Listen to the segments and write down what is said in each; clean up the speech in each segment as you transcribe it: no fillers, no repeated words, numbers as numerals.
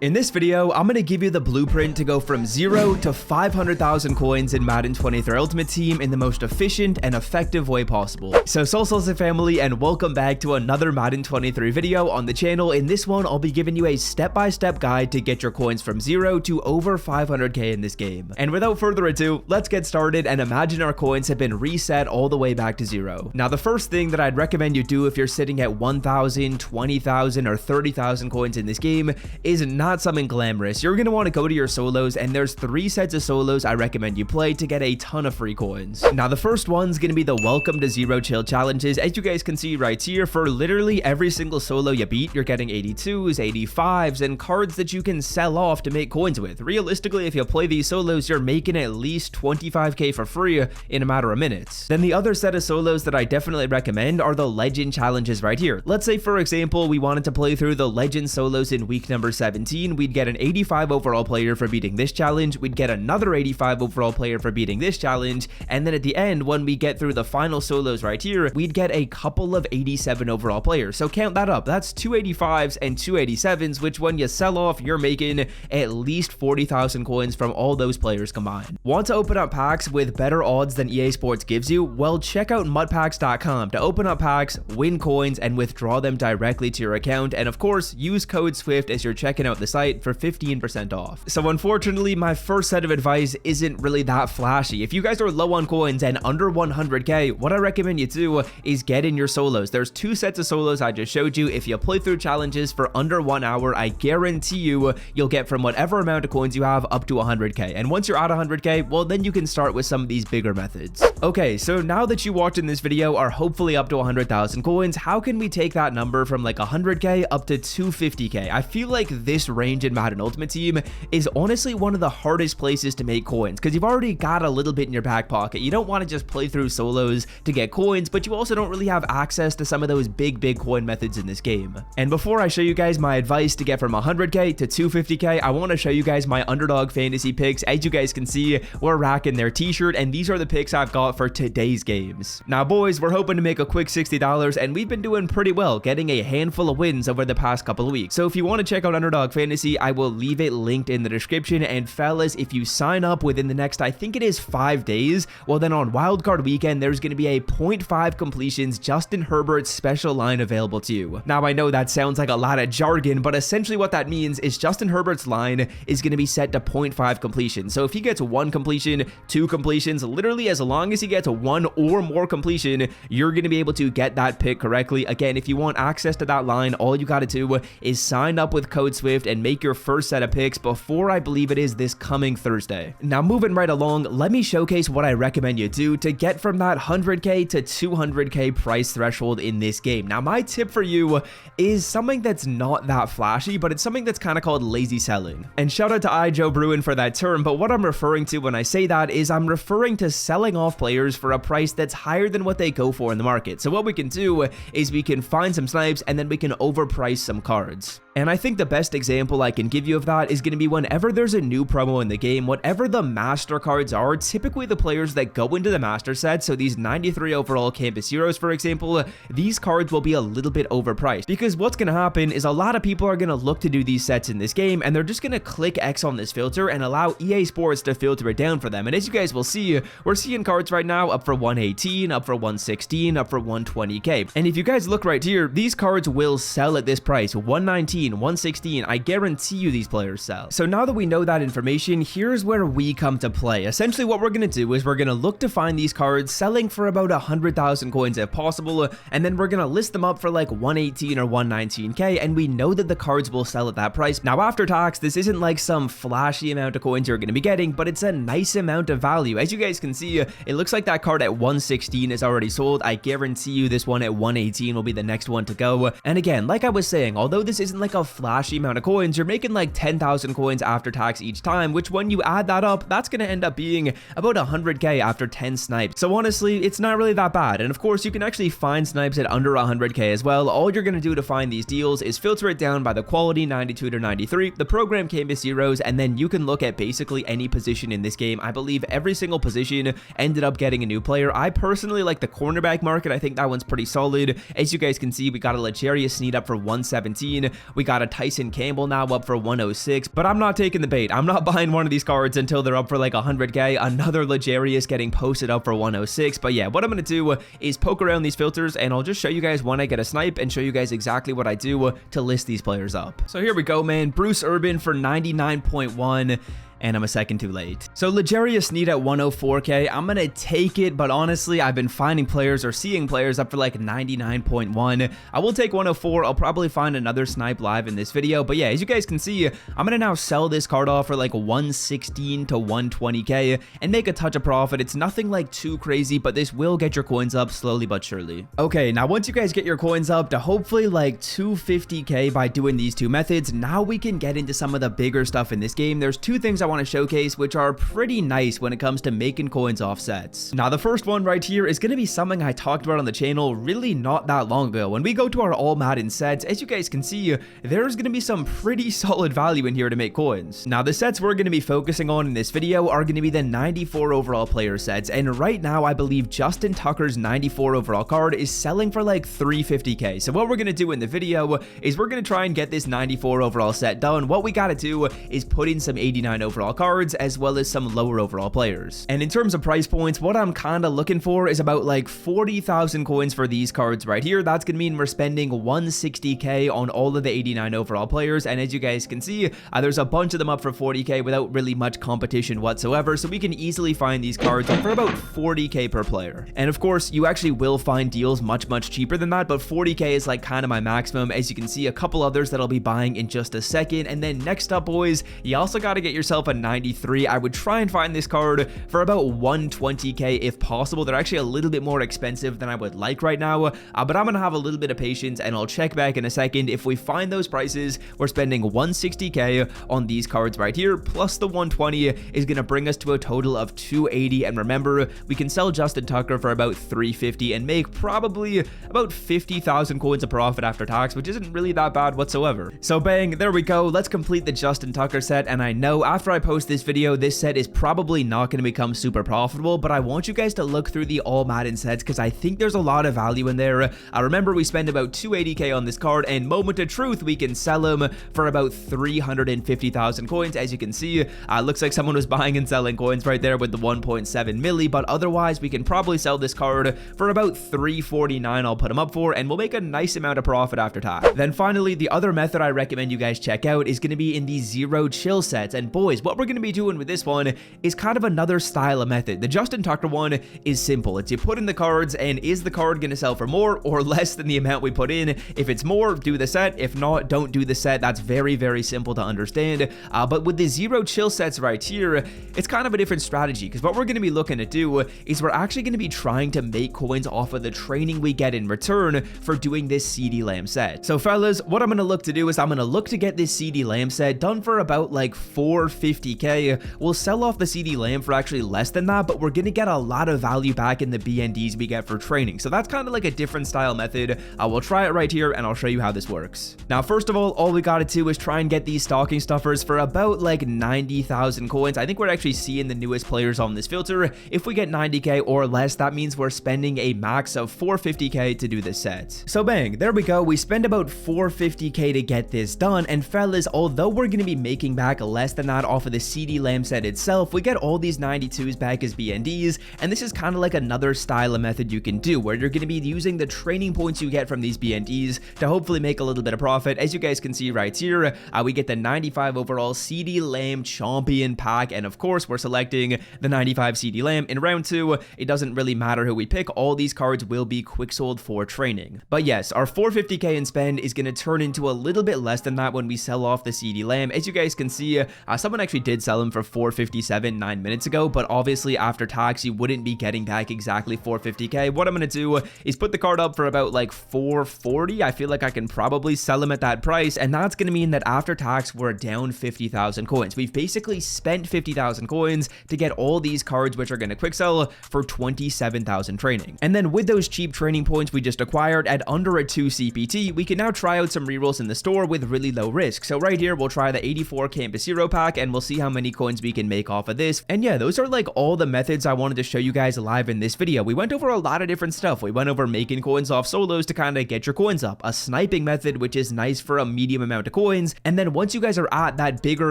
In this video, I'm going to give you the blueprint to go from 0 to 500,000 coins in Madden 23 Ultimate Team in the most efficient and effective way possible. So Soul family, and welcome back to another Madden 23 video on the channel. In this one, I'll be giving you a step-by-step guide to get your coins from 0 to over 500k in this game. And without further ado, let's get started and imagine our coins have been reset all the way back to 0. Now, the first thing that I'd recommend you do if you're sitting at 1,000, 20,000, or 30,000 coins in this game is not something glamorous. You're going to want to go to your solos, and there's 3 sets of solos I recommend you play to get a ton of free coins. Now, the first one's going to be the Welcome to Zero Chill challenges. As you guys can see right here, for literally every single solo you beat, you're getting 82s, 85s, and cards that you can sell off to make coins with. Realistically, if you play these solos, you're making at least 25k for free in a matter of minutes. Then the other set of solos that I definitely recommend are the Legend challenges right here. Let's say, for example, we wanted to play through the Legend solos in week number 17. We'd get an 85 overall player for beating this challenge, we'd get another 85 overall player for beating this challenge, and then at the end, when we get through the final solos right here, we'd get a couple of 87 overall players. So count that up, that's 2 85s and 2 87s, which when you sell off, you're making at least 40,000 coins from all those players combined. Want to open up packs with better odds than EA Sports gives you? Well, check out mudpacks.com to open up packs, win coins, and withdraw them directly to your account, and of course, use code SWIFT as you're checking out the site for 15% off. So unfortunately, my first set of advice isn't really that flashy. If you guys are low on coins and under 100k, what I recommend you do is get in your solos. There's 2 sets of solos I just showed you. If you play through challenges for under 1 hour, I guarantee you'll get from whatever amount of coins you have up to 100k. And once you're at 100k, well, then you can start with some of these bigger methods. Okay, so now that you watching this video are hopefully up to 100,000 coins, how can we take that number from like 100k up to 250k? I feel like this range in Madden Ultimate Team is honestly one of the hardest places to make coins because you've already got a little bit in your back pocket. You don't want to just play through solos to get coins, but you also don't really have access to some of those big coin methods in this game. And before I show you guys my advice to get from 100k to 250k, I want to show you guys my underdog fantasy picks. As you guys can see, we're racking their t-shirt, and these are the picks I've got for today's games. Now boys, we're hoping to make a quick $60, and we've been doing pretty well, getting a handful of wins over the past couple of weeks. So if you want to check out underdog fantasy, I will leave it linked in the description. And fellas, if you sign up within the next, I think it is 5 days, well then on wildcard weekend, there's going to be a 0.5 completions Justin Herbert special line available to you. Now I know that sounds like a lot of jargon, but essentially what that means is Justin Herbert's line is going to be set to 0.5 completion. So if he gets 1 completion, 2 completions, literally as long as he gets 1 or more completion, you're going to be able to get that pick correctly. Again, if you want access to that line, all you got to do is sign up with code SWIFT and make your first set of picks before, I believe it is, this coming Thursday. Now moving right along, let me showcase what I recommend you do to get from that 100k to 200k price threshold in this game. Now my tip for you is something that's not that flashy, but it's something that's kind of called lazy selling. And shout out to Joe Bruin for that term, but what I'm referring to when I say that is I'm referring to selling off players for a price that's higher than what they go for in the market. So what we can do is we can find some snipes and then we can overprice some cards. And I think the best example I can give you of that is going to be whenever there's a new promo in the game, whatever the master cards are, typically the players that go into the master set, so these 93 overall campus heroes, for example, these cards will be a little bit overpriced because what's going to happen is a lot of people are going to look to do these sets in this game and they're just going to click X on this filter and allow EA Sports to filter it down for them. And as you guys will see, we're seeing cards right now up for 118, up for 116, up for 120k. And if you guys look right here, these cards will sell at this price, 119, 116, I guarantee you these players sell. So now that we know that information, here's where we come to play. Essentially what we're going to do is we're going to look to find these cards selling for about 100,000 coins if possible, and then we're going to list them up for like 118 or 119k, and we know that the cards will sell at that price. Now after tax, this isn't like some flashy amount of coins you're going to be getting, but it's a nice amount of value. As you guys can see, it looks like that card at 116 is already sold. I guarantee you this one at 118 will be the next one to go. And again, like I was saying, although this isn't like a flashy amount of coins, you're making like 10,000 coins after tax each time, which when you add that up, that's going to end up being about 100k after 10 snipes. So honestly, it's not really that bad. And of course, you can actually find snipes at under 100k as well. All you're going to do to find these deals is filter it down by the quality 92 to 93, the program campus heroes, and then you can look at basically any position in this game. I believe every single position ended up getting a new player. I personally like the cornerback market. I think that one's pretty solid. As you guys can see, we got a Legarius Sneed up for 117. We we got a Tyson Campbell now up for 106, but I'm not taking the bait. I'm not buying one of these cards until they're up for like 100k. Another Legarius getting posted up for 106. But yeah, what I'm going to do is poke around these filters, and I'll just show you guys when I get a snipe and show you guys exactly what I do to list these players up. So here we go, man. Bruce Urban for 99.1. And I'm a second too late. So Legarius Sneed at 104k, I'm gonna take it, but honestly, I've been finding players or seeing players up for like 99.1. I will take 104. I'll probably find another snipe live in this video, but yeah, as you guys can see, I'm gonna now sell this card off for like 116 to 120k and make a touch of profit. It's nothing like too crazy, but this will get your coins up slowly but surely. Okay, now once you guys get your coins up to hopefully like 250k by doing these two methods, now we can get into some of the bigger stuff in this game. There's two things I want to showcase which are pretty nice when it comes to making coins off sets. Now the first one right here is going to be something I talked about on the channel really not that long ago. When we go to our all Madden sets, as you guys can see, there's going to be some pretty solid value in here to make coins. Now the sets we're going to be focusing on in this video are going to be the 94 overall player sets, and right now I believe Justin Tucker's 94 overall card is selling for like 350k. So what we're going to do in the video is we're going to try and get this 94 overall set done. What we got to do is put in some 89 overall cards as well as some lower overall players. And in terms of price points, what I'm kind of looking for is about like 40,000 coins for these cards right here. That's going to mean we're spending 160k on all of the 89 overall players, and as you guys can see, there's a bunch of them up for 40k without really much competition whatsoever, so we can easily find these cards for about 40k per player. And of course, you actually will find deals much cheaper than that, but 40k is like kind of my maximum. As you can see, a couple others that I'll be buying in just a second. And then next up, boys, you also got to get yourself a 93. I would try and find this card for about 120k if possible. They're actually a little bit more expensive than I would like right now, but I'm gonna have a little bit of patience and I'll check back in a second. If we find those prices, we're spending 160k on these cards right here, plus the 120 is gonna bring us to a total of 280. And remember, we can sell Justin Tucker for about 350 and make probably about 50,000 coins of profit after tax, which isn't really that bad whatsoever. So bang, there we go. Let's complete the Justin Tucker set. And I know after I post this video, this set is probably not going to become super profitable, but I want you guys to look through the all Madden sets because I think there's a lot of value in there. I remember we spend about 280k on this card, and moment of truth, we can sell him for about 350,000 coins. As you can see, looks like someone was buying and selling coins right there with the 1.7 milli, but otherwise we can probably sell this card for about 349. I'll put him up for, and we'll make a nice amount of profit after tax. Then finally, the other method I recommend you guys check out is going to be in the zero chill sets. And boys, what we're going to be doing with this one is kind of another style of method. The Justin Tucker one is simple. It's you put in the cards, and is the card going to sell for more or less than the amount we put in? If it's more, do the set. If not, don't do the set. That's very simple to understand. But with the zero chill sets right here, it's kind of a different strategy, because what we're going to be looking to do is we're actually going to be trying to make coins off of the training we get in return for doing this CD Lamb set. So fellas, what I'm going to look to do is I'm going to look to get this CD Lamb set done for about like 450k. We'll sell off the CD Lamb for actually less than that, but we're going to get a lot of value back in the BNDs we get for training. So that's kind of like a different style method. We'll try it right here and I'll show you how this works. Now, first of all we got to do is try and get these stocking stuffers for about like 90,000 coins. I think we're actually seeing the newest players on this filter. If we get 90k or less, that means we're spending a max of 450k to do this set. So bang, there we go. We spend about 450k to get this done. And fellas, although we're going to be making back less than that off of the CD Lamb set itself, we get all these 92s back as BNDs, and this is kind of like another style of method you can do where you're going to be using the training points you get from these BNDs to hopefully make a little bit of profit. As you guys can see right here, we get the 95 overall CD Lamb champion pack, and of course we're selecting the 95 CD Lamb. In round 2, it doesn't really matter who we pick, all these cards will be quick sold for training. But yes, our 450k in spend is going to turn into a little bit less than that when we sell off the CD Lamb. As you guys can see, someone actually did sell him for 457 9 minutes ago, but obviously after tax you wouldn't be getting back exactly 450k. What I'm going to do is put the card up for about like 440. I feel like I can probably sell him at that price, and that's going to mean that after tax we're down 50,000 coins. We've basically spent 50,000 coins to get all these cards, which are going to quick sell for 27,000 training. And then with those cheap training points we just acquired at under a 2 CPT, we can now try out some rerolls in the store with really low risk. So right here we'll try the 84 Campus Hero pack, and we'll see how many coins we can make off of this. And yeah, those are like all the methods I wanted to show you guys live in this video. We went over a lot of different stuff. We went over making coins off solos to kind of get your coins up, a sniping method, which is nice for a medium amount of coins. And then once you guys are at that bigger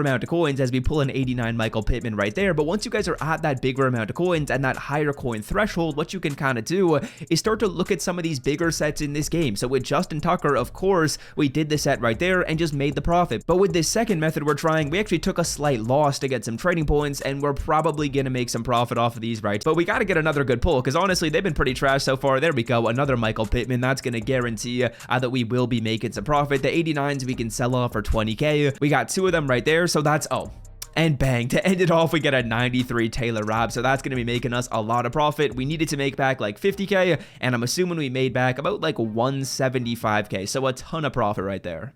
amount of coins, as we pull an 89 Michael Pittman right there, but once you guys are at that bigger amount of coins and that higher coin threshold, what you can kind of do is start to look at some of these bigger sets in this game. So with Justin Tucker, of course, we did the set right there and just made the profit. But with this second method we're trying, we actually took a slight loss to get some trading points, and we're probably gonna make some profit off of these, right? But we got to get another good pull, because honestly, they've been pretty trash so far. There we go, another Michael Pittman. That's gonna guarantee that we will be making some profit. The 89s we can sell off for 20k. We got 2 of them right there, so that's, oh, and bang, to end it off, we get a 93 Taylor Rapp, so that's going to be making us a lot of profit. We needed to make back like 50k, and I'm assuming we made back about like 175k, so a ton of profit right there.